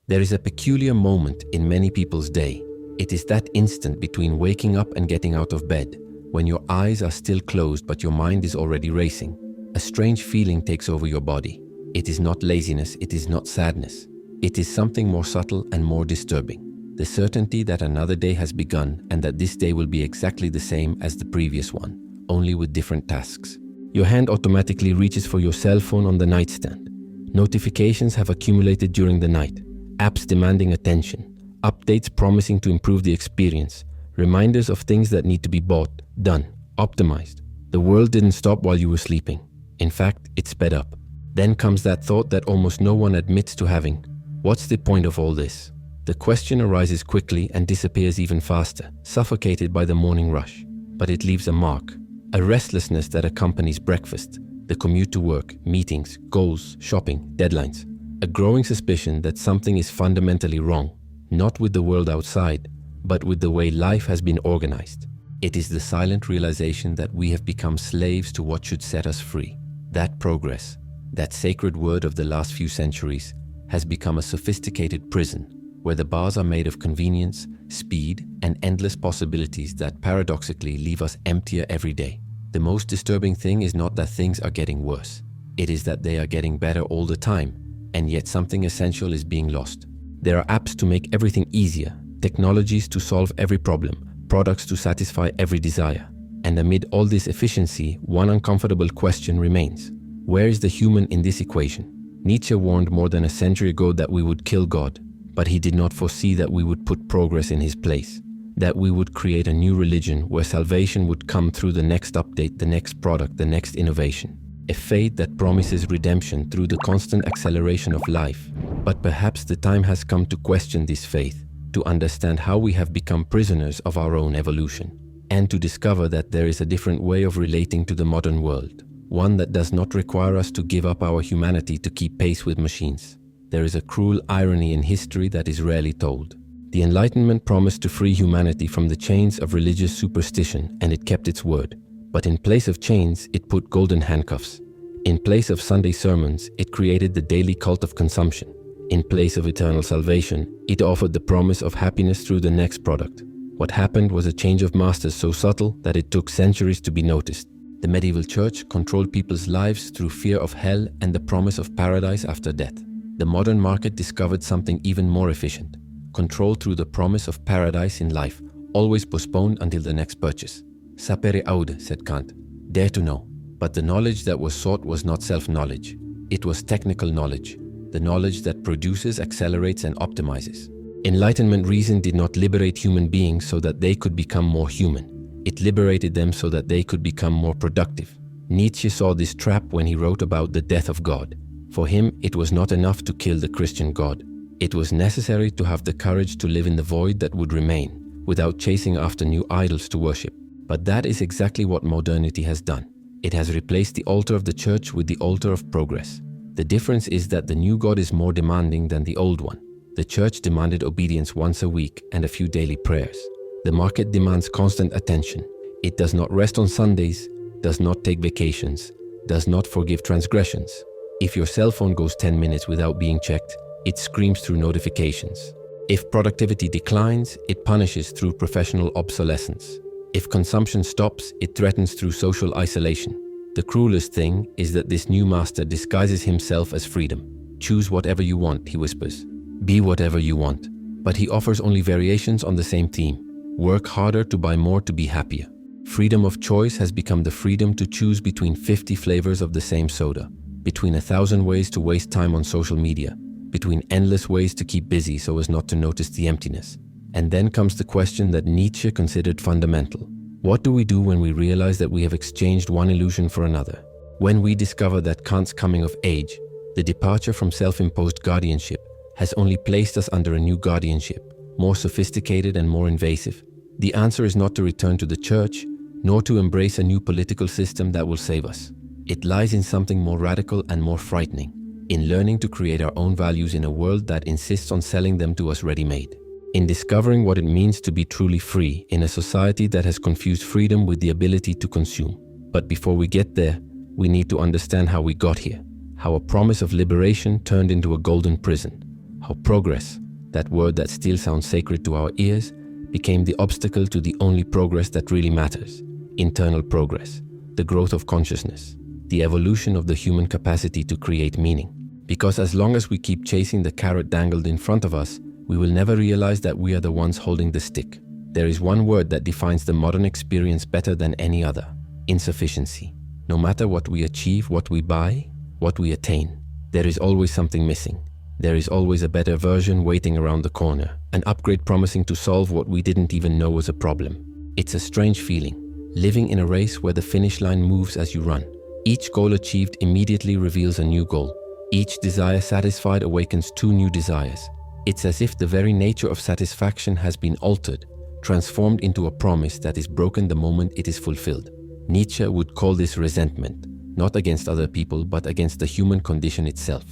There is a peculiar moment in many people's day. It is that instant between waking up and getting out of bed, when your eyes are still closed but your mind is already racing. A strange feeling takes over your body. It is not laziness, it is not sadness. It is something more subtle and more disturbing. The certainty that another day has begun and that this day will be exactly the same as the previous one, only with different tasks. Your hand automatically reaches for your cell phone on the nightstand. Notifications have accumulated during the night. Apps demanding attention. Updates promising to improve the experience. Reminders of things that need to be bought, done, optimized. The world didn't stop while you were sleeping. In fact, it sped up. Then comes that thought that almost no one admits to having. What's the point of all this? The question arises quickly and disappears even faster, suffocated by the morning rush. But it leaves a mark, a restlessness that accompanies breakfast, the commute to work, meetings, goals, shopping, deadlines. A growing suspicion that something is fundamentally wrong, not with the world outside, but with the way life has been organized. It is the silent realization that we have become slaves to what should set us free. That progress, that sacred word of the last few centuries, has become a sophisticated prison, where the bars are made of convenience, speed, and endless possibilities that paradoxically leave us emptier every day. The most disturbing thing is not that things are getting worse. It is that they are getting better all the time, and yet something essential is being lost. There are apps to make everything easier, technologies to solve every problem, products to satisfy every desire. And amid all this efficiency, one uncomfortable question remains. Where is the human in this equation? Nietzsche warned more than a century ago that we would kill God. But he did not foresee that we would put progress in his place, that we would create a new religion where salvation would come through the next update, the next product, the next innovation. A faith that promises redemption through the constant acceleration of life. But perhaps the time has come to question this faith, to understand how we have become prisoners of our own evolution, and to discover that there is a different way of relating to the modern world, one that does not require us to give up our humanity to keep pace with machines. There is a cruel irony in history that is rarely told. The Enlightenment promised to free humanity from the chains of religious superstition, and it kept its word. But in place of chains, it put golden handcuffs. In place of Sunday sermons, it created the daily cult of consumption. In place of eternal salvation, it offered the promise of happiness through the next product. What happened was a change of masters so subtle that it took centuries to be noticed. The medieval church controlled people's lives through fear of hell and the promise of paradise after death. The modern market discovered something even more efficient. Control through the promise of paradise in life, always postponed until the next purchase. Sapere aude, said Kant. Dare to know. But the knowledge that was sought was not self-knowledge. It was technical knowledge. The knowledge that produces, accelerates, and optimizes. Enlightenment reason did not liberate human beings so that they could become more human. It liberated them so that they could become more productive. Nietzsche saw this trap when he wrote about the death of God. For him, it was not enough to kill the Christian God. It was necessary to have the courage to live in the void that would remain, without chasing after new idols to worship. But that is exactly what modernity has done. It has replaced the altar of the church with the altar of progress. The difference is that the new God is more demanding than the old one. The church demanded obedience once a week and a few daily prayers. The market demands constant attention. It does not rest on Sundays, does not take vacations, does not forgive transgressions. If your cell phone goes 10 minutes without being checked, it screams through notifications. If productivity declines, it punishes through professional obsolescence. If consumption stops, it threatens through social isolation. The cruelest thing is that this new master disguises himself as freedom. Choose whatever you want, he whispers. Be whatever you want. But he offers only variations on the same theme. Work harder to buy more to be happier. Freedom of choice has become the freedom to choose between 50 flavors of the same soda, between 1,000 ways to waste time on social media, between endless ways to keep busy so as not to notice the emptiness. And then comes the question that Nietzsche considered fundamental. What do we do when we realize that we have exchanged one illusion for another? When we discover that Kant's coming of age, the departure from self-imposed guardianship, has only placed us under a new guardianship, more sophisticated and more invasive? The answer is not to return to the church, nor to embrace a new political system that will save us. It lies in something more radical and more frightening, in learning to create our own values in a world that insists on selling them to us ready-made. In discovering what it means to be truly free in a society that has confused freedom with the ability to consume. But before we get there, we need to understand how we got here, how a promise of liberation turned into a golden prison, How progress, that word that still sounds sacred to our ears, became the obstacle to the only progress that really matters: internal progress, the growth of consciousness, the evolution of the human capacity to create meaning. Because as long as we keep chasing the carrot dangled in front of us, we will never realize that we are the ones holding the stick. There is one word that defines the modern experience better than any other: insufficiency. No matter what we achieve, what we buy, what we attain, there is always something missing. There is always a better version waiting around the corner, an upgrade promising to solve what we didn't even know was a problem. It's a strange feeling, living in a race where the finish line moves as you run. Each goal achieved immediately reveals a new goal. Each desire satisfied awakens two new desires. It's as if the very nature of satisfaction has been altered, transformed into a promise that is broken the moment it is fulfilled. Nietzsche would call this resentment, not against other people, but against the human condition itself.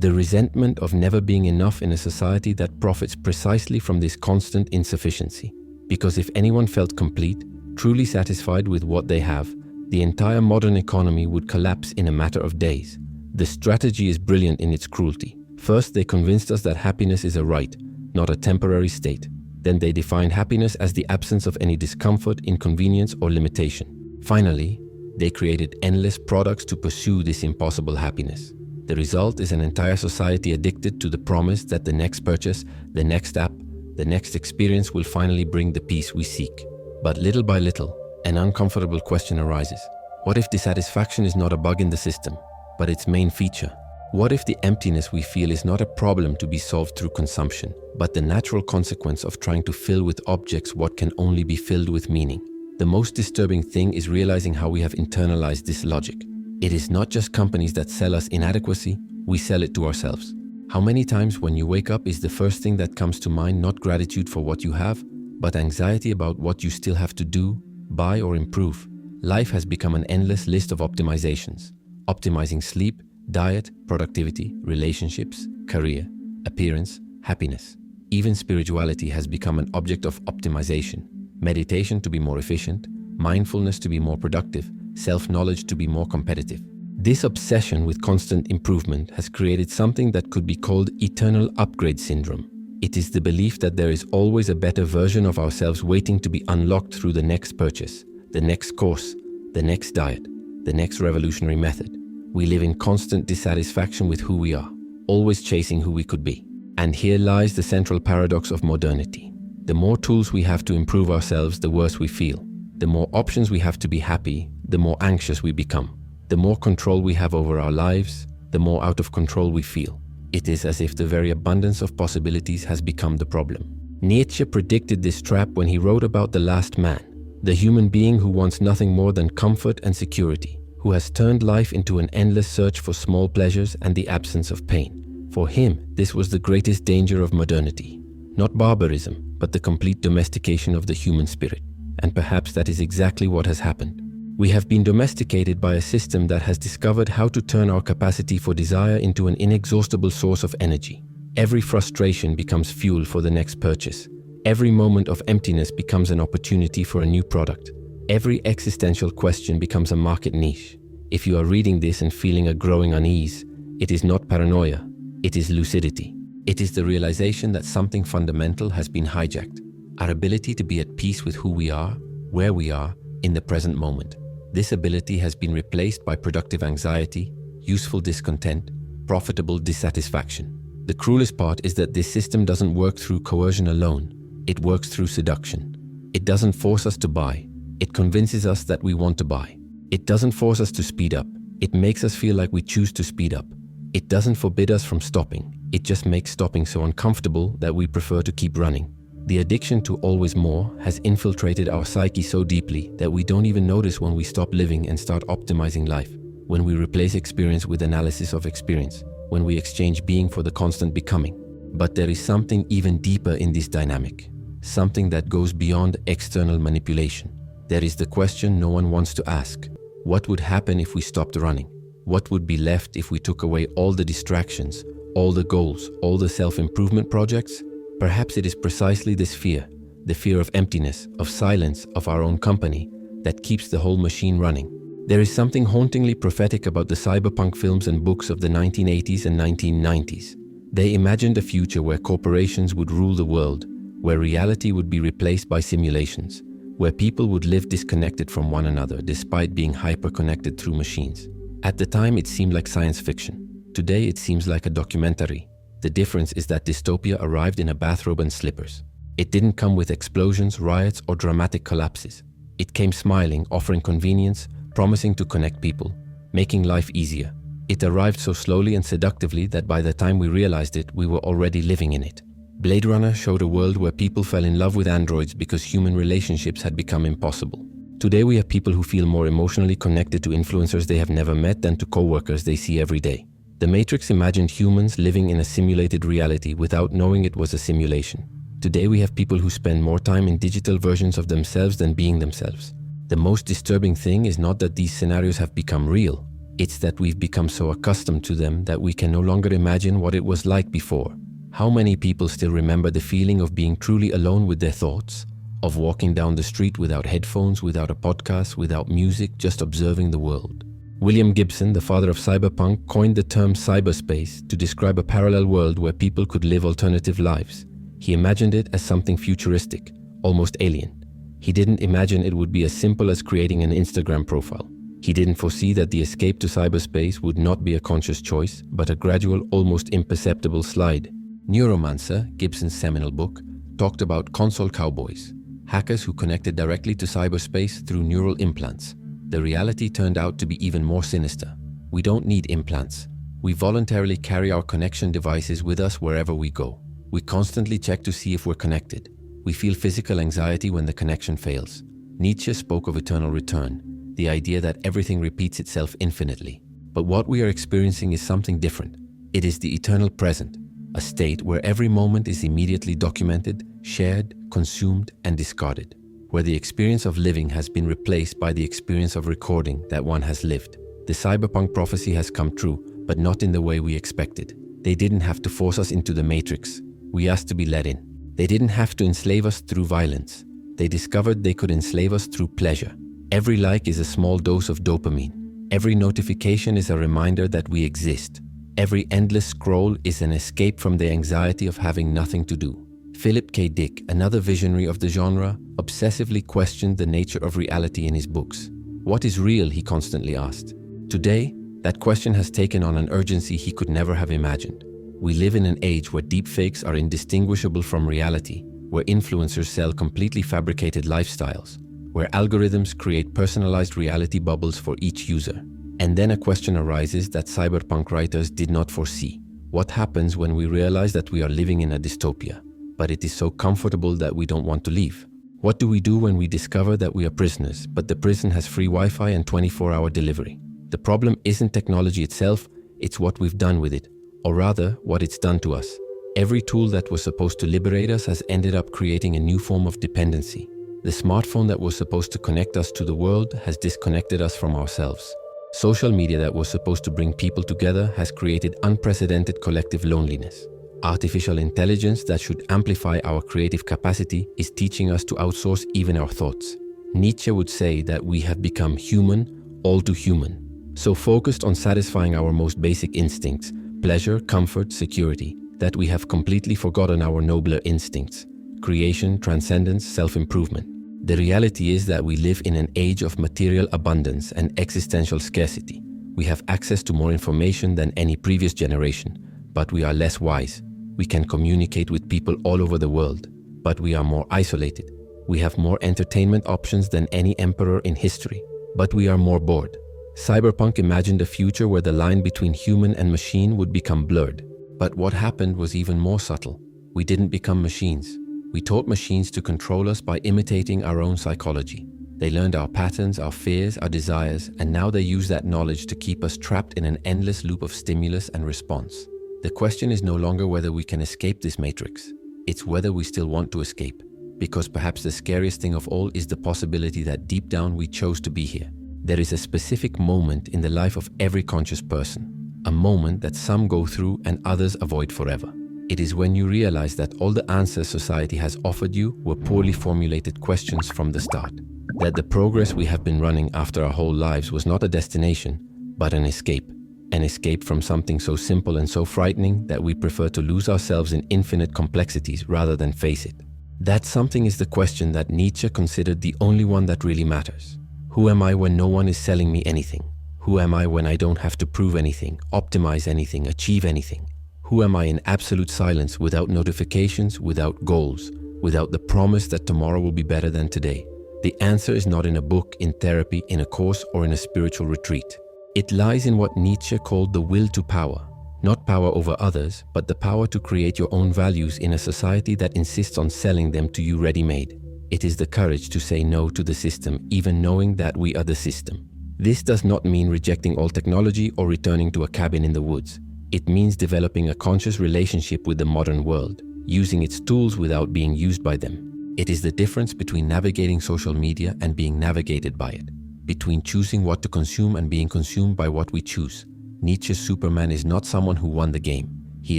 The resentment of never being enough in a society that profits precisely from this constant insufficiency. Because if anyone felt complete, truly satisfied with what they have, the entire modern economy would collapse in a matter of days. The strategy is brilliant in its cruelty. First, they convinced us that happiness is a right, not a temporary state. Then they defined happiness as the absence of any discomfort, inconvenience, or limitation. Finally, they created endless products to pursue this impossible happiness. The result is an entire society addicted to the promise that the next purchase, the next app, the next experience will finally bring the peace we seek. But little by little, an uncomfortable question arises. What if dissatisfaction is not a bug in the system, but its main feature? What if the emptiness we feel is not a problem to be solved through consumption, but the natural consequence of trying to fill with objects what can only be filled with meaning? The most disturbing thing is realizing how we have internalized this logic. It is not just companies that sell us inadequacy, we sell it to ourselves. How many times when you wake up is the first thing that comes to mind not gratitude for what you have, but anxiety about what you still have to do, buy, or improve? Life has become an endless list of optimizations. Optimizing sleep, diet, productivity, relationships, career, appearance, happiness. Even spirituality has become an object of optimization. Meditation to be more efficient, mindfulness to be more productive, self-knowledge to be more competitive. This obsession with constant improvement has created something that could be called eternal upgrade syndrome. It is the belief that there is always a better version of ourselves waiting to be unlocked through the next purchase, the next course, the next diet, the next revolutionary method. We live in constant dissatisfaction with who we are, always chasing who we could be. And here lies the central paradox of modernity. The more tools we have to improve ourselves, the worse we feel. The more options we have to be happy, the more anxious we become. The more control we have over our lives, the more out of control we feel. It is as if the very abundance of possibilities has become the problem. Nietzsche predicted this trap when he wrote about the last man, the human being who wants nothing more than comfort and security, who has turned life into an endless search for small pleasures and the absence of pain. For him, this was the greatest danger of modernity. Not barbarism, but the complete domestication of the human spirit. And perhaps that is exactly what has happened. We have been domesticated by a system that has discovered how to turn our capacity for desire into an inexhaustible source of energy. Every frustration becomes fuel for the next purchase. Every moment of emptiness becomes an opportunity for a new product. Every existential question becomes a market niche. If you are reading this and feeling a growing unease, it is not paranoia, it is lucidity. It is the realization that something fundamental has been hijacked. Our ability to be at peace with who we are, where we are, in the present moment. This ability has been replaced by productive anxiety, useful discontent, profitable dissatisfaction. The cruelest part is that this system doesn't work through coercion alone. It works through seduction. It doesn't force us to buy. It convinces us that we want to buy. It doesn't force us to speed up. It makes us feel like we choose to speed up. It doesn't forbid us from stopping. It just makes stopping so uncomfortable that we prefer to keep running. The addiction to always more has infiltrated our psyche so deeply that we don't even notice when we stop living and start optimizing life, when we replace experience with analysis of experience, when we exchange being for the constant becoming. But there is something even deeper in this dynamic, something that goes beyond external manipulation. There is the question no one wants to ask. What would happen if we stopped running? What would be left if we took away all the distractions, all the goals, all the self-improvement projects? Perhaps it is precisely this fear, the fear of emptiness, of silence, of our own company, that keeps the whole machine running. There is something hauntingly prophetic about the cyberpunk films and books of the 1980s and 1990s. They imagined a future where corporations would rule the world, where reality would be replaced by simulations, where people would live disconnected from one another despite being hyper-connected through machines. At the time, it seemed like science fiction. Today, it seems like a documentary. The difference is that dystopia arrived in a bathrobe and slippers. It didn't come with explosions, riots, or dramatic collapses. It came smiling, offering convenience, promising to connect people, making life easier. It arrived so slowly and seductively that by the time we realized it, we were already living in it. Blade Runner showed a world where people fell in love with androids because human relationships had become impossible. Today we have people who feel more emotionally connected to influencers they have never met than to co-workers they see every day. The Matrix imagined humans living in a simulated reality without knowing it was a simulation. Today we have people who spend more time in digital versions of themselves than being themselves. The most disturbing thing is not that these scenarios have become real. It's that we've become so accustomed to them that we can no longer imagine what it was like before. How many people still remember the feeling of being truly alone with their thoughts? Of walking down the street without headphones, without a podcast, without music, just observing the world? William Gibson, the father of cyberpunk, coined the term cyberspace to describe a parallel world where people could live alternative lives. He imagined it as something futuristic, almost alien. He didn't imagine it would be as simple as creating an Instagram profile. He didn't foresee that the escape to cyberspace would not be a conscious choice, but a gradual, almost imperceptible slide. Neuromancer, Gibson's seminal book, talked about console cowboys, hackers who connected directly to cyberspace through neural implants. The reality turned out to be even more sinister. We don't need implants. We voluntarily carry our connection devices with us wherever we go. We constantly check to see if we're connected. We feel physical anxiety when the connection fails. Nietzsche spoke of eternal return, the idea that everything repeats itself infinitely. But what we are experiencing is something different. It is the eternal present, a state where every moment is immediately documented, shared, consumed, and discarded, where the experience of living has been replaced by the experience of recording that one has lived. The cyberpunk prophecy has come true, but not in the way we expected. They didn't have to force us into the Matrix. We asked to be let in. They didn't have to enslave us through violence. They discovered they could enslave us through pleasure. Every like is a small dose of dopamine. Every notification is a reminder that we exist. Every endless scroll is an escape from the anxiety of having nothing to do. Philip K. Dick, another visionary of the genre, obsessively questioned the nature of reality in his books. What is real, he constantly asked. Today, that question has taken on an urgency he could never have imagined. We live in an age where deepfakes are indistinguishable from reality, where influencers sell completely fabricated lifestyles, where algorithms create personalized reality bubbles for each user. And then a question arises that cyberpunk writers did not foresee. What happens when we realize that we are living in a dystopia, but it is so comfortable that we don't want to leave? What do we do when we discover that we are prisoners, but the prison has free Wi-Fi and 24-hour delivery? The problem isn't technology itself, it's what we've done with it, or rather, what it's done to us. Every tool that was supposed to liberate us has ended up creating a new form of dependency. The smartphone that was supposed to connect us to the world has disconnected us from ourselves. Social media that was supposed to bring people together has created unprecedented collective loneliness. Artificial intelligence that should amplify our creative capacity is teaching us to outsource even our thoughts. Nietzsche would say that we have become human, all too human. So focused on satisfying our most basic instincts, pleasure, comfort, security, that we have completely forgotten our nobler instincts, creation, transcendence, self-improvement. The reality is that we live in an age of material abundance and existential scarcity. We have access to more information than any previous generation, but we are less wise. We can communicate with people all over the world, but we are more isolated. We have more entertainment options than any emperor in history, but we are more bored. Cyberpunk imagined a future where the line between human and machine would become blurred. But what happened was even more subtle. We didn't become machines. We taught machines to control us by imitating our own psychology. They learned our patterns, our fears, our desires, and now they use that knowledge to keep us trapped in an endless loop of stimulus and response. The question is no longer whether we can escape this matrix. It's whether we still want to escape. Because perhaps the scariest thing of all is the possibility that deep down we chose to be here. There is a specific moment in the life of every conscious person. A moment that some go through and others avoid forever. It is when you realize that all the answers society has offered you were poorly formulated questions from the start. That the progress we have been running after our whole lives was not a destination, but an escape. an escape from something so simple and so frightening that we prefer to lose ourselves in infinite complexities rather than face it. That something is the question that Nietzsche considered the only one that really matters. Who am I when no one is selling me anything? Who am I when I don't have to prove anything, optimize anything, achieve anything? Who am I in absolute silence, without notifications, without goals, without the promise that tomorrow will be better than today? The answer is not in a book, in therapy, in a course, or in a spiritual retreat. It lies in what Nietzsche called the will to power. Not power over others, but the power to create your own values in a society that insists on selling them to you ready-made. It is the courage to say no to the system, even knowing that we are the system. This does not mean rejecting all technology or returning to a cabin in the woods. It means developing a conscious relationship with the modern world, using its tools without being used by them. It is the difference between navigating social media and being navigated by it, between choosing what to consume and being consumed by what we choose. Nietzsche's Superman is not someone who won the game. He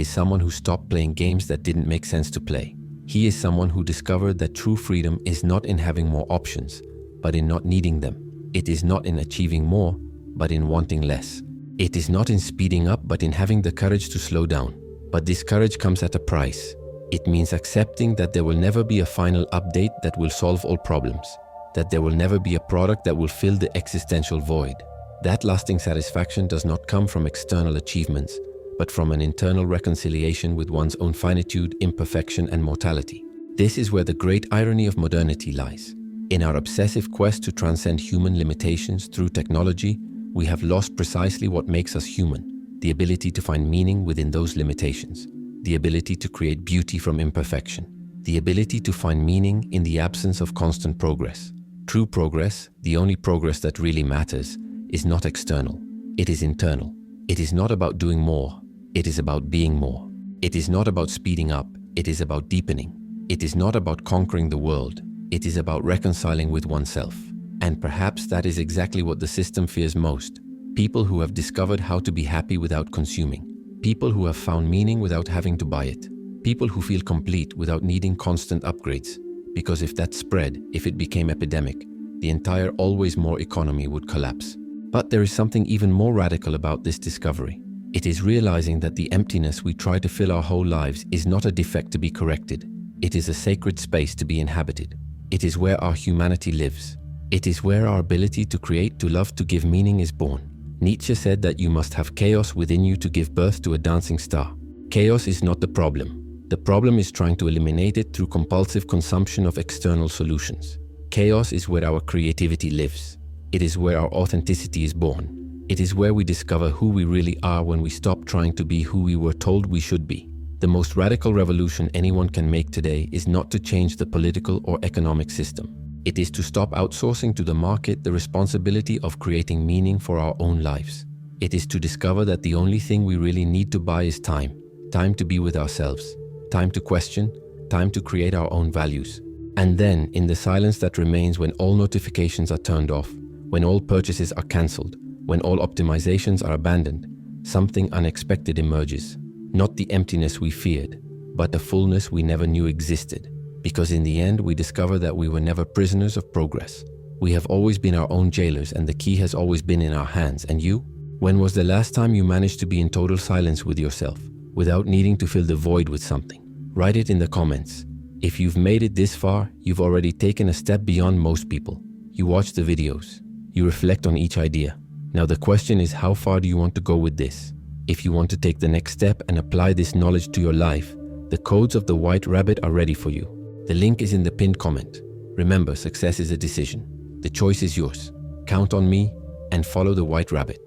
is someone who stopped playing games that didn't make sense to play. He is someone who discovered that true freedom is not in having more options, but in not needing them. It is not in achieving more, but in wanting less. It is not in speeding up, but in having the courage to slow down. But this courage comes at a price. It means accepting that there will never be a final update that will solve all problems, that there will never be a product that will fill the existential void. That lasting satisfaction does not come from external achievements, but from an internal reconciliation with one's own finitude, imperfection, and mortality. This is where the great irony of modernity lies. In our obsessive quest to transcend human limitations through technology, we have lost precisely what makes us human: the ability to find meaning within those limitations, the ability to create beauty from imperfection, the ability to find meaning in the absence of constant progress. True progress, the only progress that really matters, is not external, it is internal. It is not about doing more, it is about being more. It is not about speeding up, it is about deepening. It is not about conquering the world, it is about reconciling with oneself. And perhaps that is exactly what the system fears most. People who have discovered how to be happy without consuming. People who have found meaning without having to buy it. People who feel complete without needing constant upgrades. Because if that spread, if it became epidemic, the entire always more economy would collapse. But there is something even more radical about this discovery. It is realizing that the emptiness we try to fill our whole lives is not a defect to be corrected. It is a sacred space to be inhabited. It is where our humanity lives. It is where our ability to create, to love, to give meaning is born. Nietzsche said that you must have chaos within you to give birth to a dancing star. Chaos is not the problem. The problem is trying to eliminate it through compulsive consumption of external solutions. Chaos is where our creativity lives. It is where our authenticity is born. It is where we discover who we really are when we stop trying to be who we were told we should be. The most radical revolution anyone can make today is not to change the political or economic system. It is to stop outsourcing to the market the responsibility of creating meaning for our own lives. It is to discover that the only thing we really need to buy is time. Time to be with ourselves. Time to question. Time to create our own values. And then, in the silence that remains when all notifications are turned off, when all purchases are cancelled, when all optimizations are abandoned, something unexpected emerges. Not the emptiness we feared, but the fullness we never knew existed. Because in the end, we discover that we were never prisoners of progress. We have always been our own jailers, and the key has always been in our hands. And you? When was the last time you managed to be in total silence with yourself, without needing to fill the void with something? Write it in the comments. If you've made it this far, you've already taken a step beyond most people. You watch the videos. You reflect on each idea. Now the question is, how far do you want to go with this? If you want to take the next step and apply this knowledge to your life, the codes of the White Rabbit are ready for you. The link is in the pinned comment. Remember, success is a decision. The choice is yours. Count on me and follow the White Rabbit.